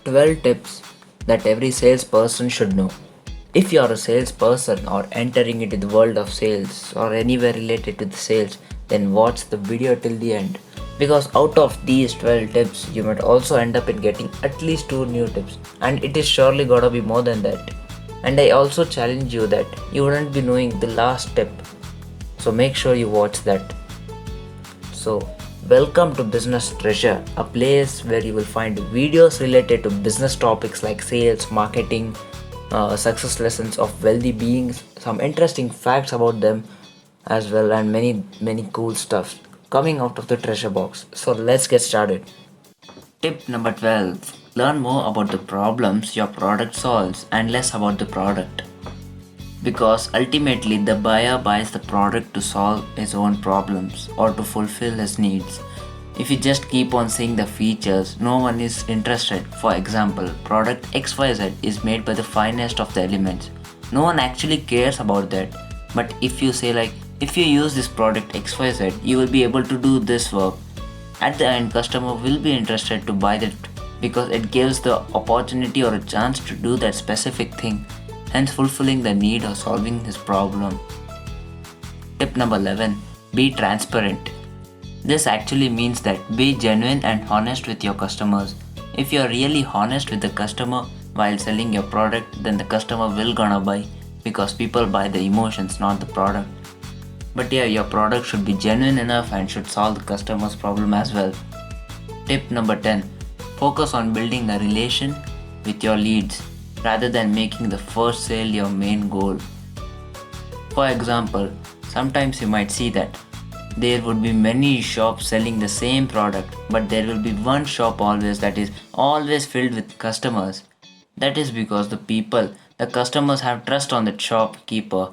12 tips that every salesperson should know. If you are a salesperson or entering into the world of sales or anywhere related to the sales, then watch the video till the end. Because out of these 12 tips, you might also end up in getting at least 2 new tips, and it is surely gonna be more than that. And I also challenge you that you wouldn't be knowing the last tip, so make sure you watch that. So, welcome to Business Treasure, a place where you will find videos related to business topics like sales, marketing, success lessons of wealthy beings, some interesting facts about them as well, and many cool stuff coming out of the treasure box. So, let's get started. Tip number 12: learn more about the problems your product solves and less about the product. Because ultimately, the buyer buys the product to solve his own problems or to fulfill his needs. If you just keep on seeing the features, no one is interested. For example, product XYZ is made by the finest of the elements. No one actually cares about that. But if you say, like, if you use this product XYZ, you will be able to do this work. At the end, customer will be interested to buy that because it gives the opportunity or a chance to do that specific thing, hence fulfilling the need or solving his problem. Tip number 11: be transparent. This actually means that be genuine and honest with your customers. If you are really honest with the customer while selling your product, then the customer will gonna buy because people buy the emotions, not the product. But yeah, your product should be genuine enough and should solve the customer's problem as well. Tip number 10: focus on building a relation with your leads rather than making the first sale your main goal. For example, sometimes you might see that there would be many shops selling the same product, but there will be one shop always that is always filled with customers. That is because the customers have trust on the shopkeeper.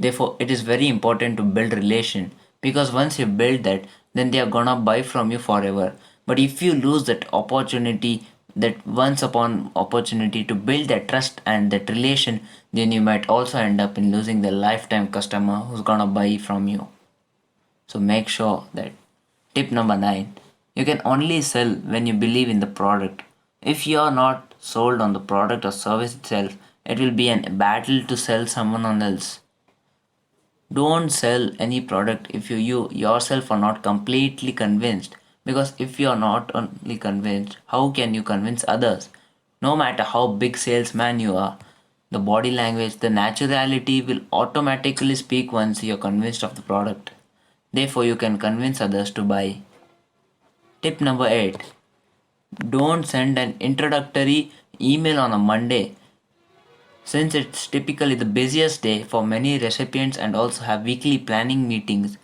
Therefore, it is very important to build relation because once you build that, then they are gonna buy from you forever. But if you lose that opportunity, that once upon opportunity to build that trust and that relation, then you might also end up in losing the lifetime customer who's gonna buy from you. So make sure that. Tip number 9: you can only sell when you believe in the product. If you are not sold on the product or service itself, it will be a battle to sell someone else. Don't sell any product if you yourself are not completely convinced, because if you are not only convinced, how can you convince others? No matter how big salesman you are, the body language, the naturality will automatically speak once you're convinced of the product. Therefore, you can convince others to buy. Tip number 8: don't send an introductory email on a Monday, since it's typically the busiest day for many recipients and also have weekly planning meetings.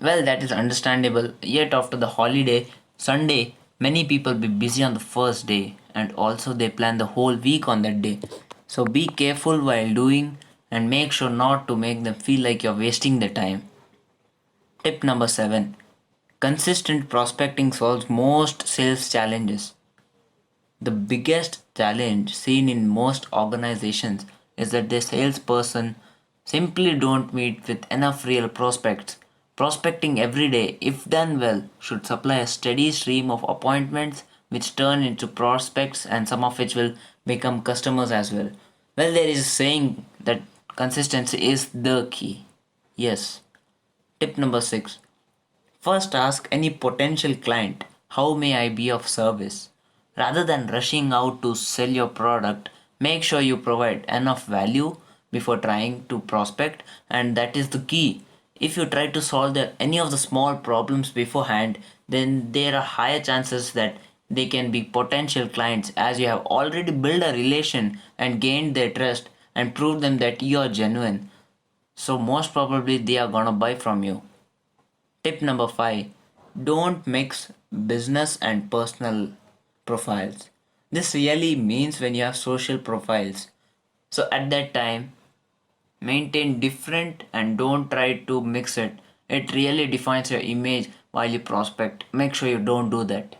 Well, that is understandable, yet after the holiday, Sunday, many people be busy on the first day and also they plan the whole week on that day. So be careful while doing and make sure not to make them feel like you're wasting their time. Tip number 7: consistent prospecting solves most sales challenges. The biggest challenge seen in most organizations is that the salesperson simply don't meet with enough real prospects. Prospecting every day, if done well, should supply a steady stream of appointments which turn into prospects and some of which will become customers as well. Well, there is a saying that consistency is the key. Yes. Tip number 6: first ask any potential client, how may I be of service? Rather than rushing out to sell your product, make sure you provide enough value before trying to prospect, and that is the key. If you try to solve any of the small problems beforehand, then there are higher chances that they can be potential clients as you have already built a relation and gained their trust and proved them that you are genuine. So most probably they are gonna buy from you. Tip number 5: don't mix business and personal profiles. This really means when you have social profiles. So at that time, maintain different and don't try to mix it. It really defines your image while you prospect. Make sure you don't do that.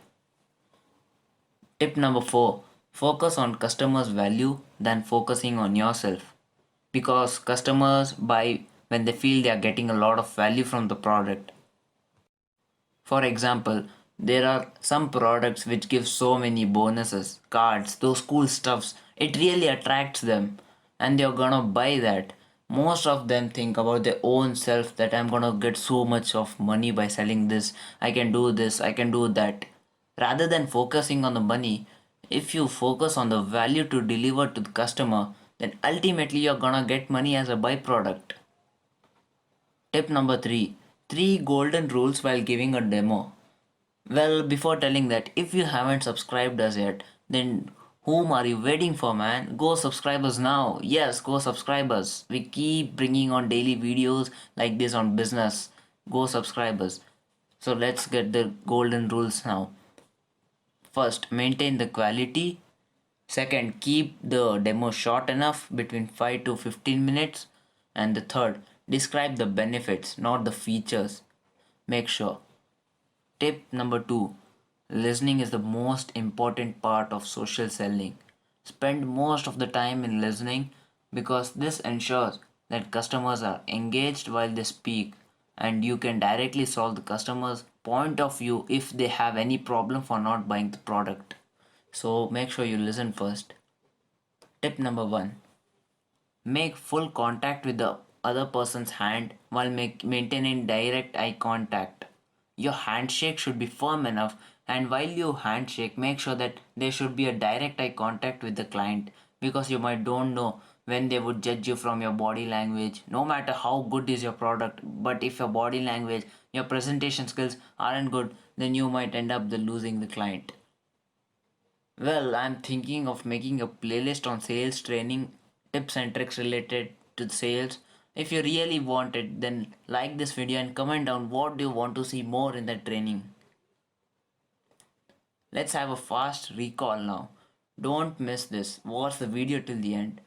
Tip number 4: focus on customers' value than focusing on yourself. Because customers buy when they feel they are getting a lot of value from the product. For example, There are some products which give so many bonuses, cards, those cool stuffs. It really attracts them and they're gonna buy that. Most of them think about their own self that I'm gonna get so much of money by selling this, I can do that. Rather than focusing on the money, if you focus on the value to deliver to the customer, then ultimately you're gonna get money as a byproduct. Tip number three: three golden rules while giving a demo. Well, before telling that, if you haven't subscribed us yet, then whom are you waiting for, man? Go subscribe us now. Yes, go subscribe us. We keep bringing on daily videos like this on business. Go subscribe us. So let's get the golden rules now. First, maintain the quality. Second, keep the demo short enough between 5 to 15 minutes. And the third, describe the benefits, not the features. Make sure. Tip number two: listening is the most important part of social selling. Spend most of the time in listening because this ensures that customers are engaged while they speak and you can directly solve the customer's point of view if they have any problem for not buying the product. So make sure you listen first. Tip number one: make full contact with the other person's hand while maintaining direct eye contact. Your handshake should be firm enough, and while you handshake, make sure that there should be a direct eye contact with the client because you might don't know when they would judge you from your body language. No matter how good is your product, but if your body language, your presentation skills aren't good, then you might end up losing the client. Well, I'm thinking of making a playlist on sales training tips and tricks related to sales. If you really want it, then like this video and comment down what do you want to see more in that training. Let's have a fast recall now. Don't miss this. Watch the video till the end.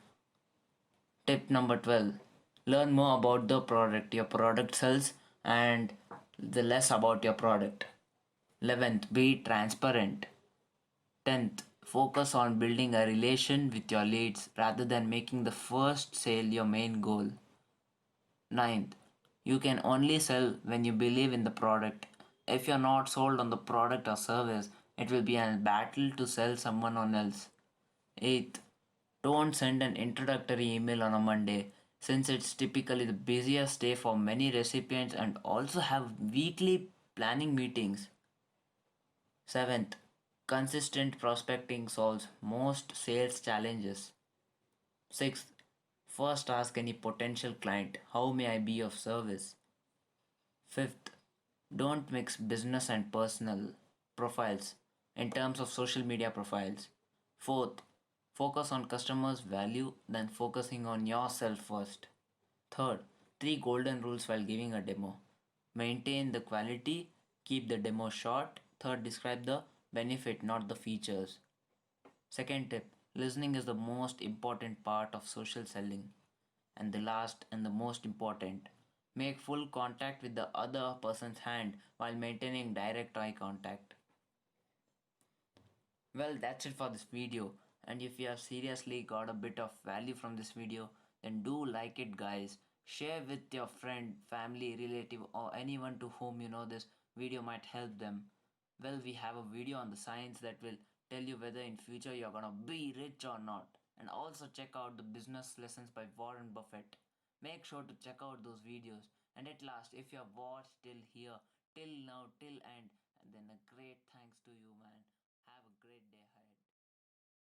Tip number 12: learn more about the product your product sells and the less about your product. 11th, be transparent. 10th, focus on building a relation with your leads rather than making the first sale your main goal. 9th, you can only sell when you believe in the product. If you're not sold on the product or service, it will be a battle to sell someone else. 8th, don't send an introductory email on a Monday since it's typically the busiest day for many recipients and also have weekly planning meetings. 7th, consistent prospecting solves most sales challenges. 6th, first ask any potential client, how may I be of service? 5th, don't mix business and personal profiles in terms of social media profiles. 4th, focus on customers' value than focusing on yourself first. Third, three golden rules while giving a demo. Maintain the quality, keep the demo short. Third, describe the benefit, not the features. Second tip: listening is the most important part of social selling. And the last and the most important: make full contact with the other person's hand while maintaining direct eye contact. Well, that's it for this video. And if you have seriously got a bit of value from this video, then do like it, guys. Share with your friend, family, relative, or anyone to whom you know this video might help them. Well, we have a video on the science that will tell you whether in future you're gonna be rich or not. And also check out the business lessons by Warren Buffett. Make sure to check out those videos. And at last, if you have watched till here, till now, till end, and then a great thanks to you, man.